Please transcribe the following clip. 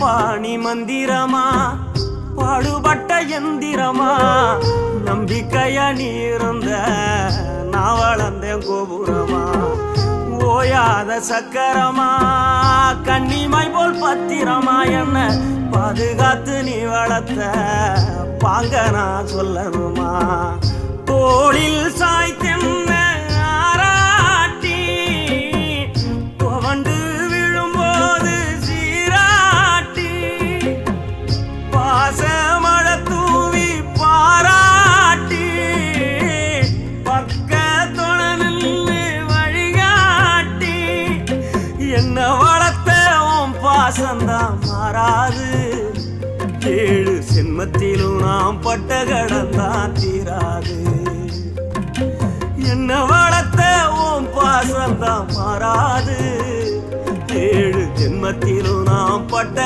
பாணி மந்திரமா பாடுபட்ட எந்திரமா நம்பிக்கைய நீருந்த நான் வளர்ந்தேன் கோபுரமா ஓயாத சக்கரமா கண்ணிமை போல் பத்திரமா என்ன பாதுகாத்து நீ வளர்த்த பாங்க நான் சொல்லணுமா தோளில் சாய்த்தென்ன ஆராட்டி துவண்டு விழும்போது சீராட்டி பாசமழை தூவி பாராட்டி பக்கத்தோட நின்று வழிகாட்டி என்ன வளர்த்த உன் பாசந்தான் மாறாது ஏழு சென்மத்திலும் நாம் பட்ட கடந்தான் தீராது என்ன வளர்த்த உன் பாசந்தான் மாறாது ஏழு ஜென்மத்திலும் நாம் பட்ட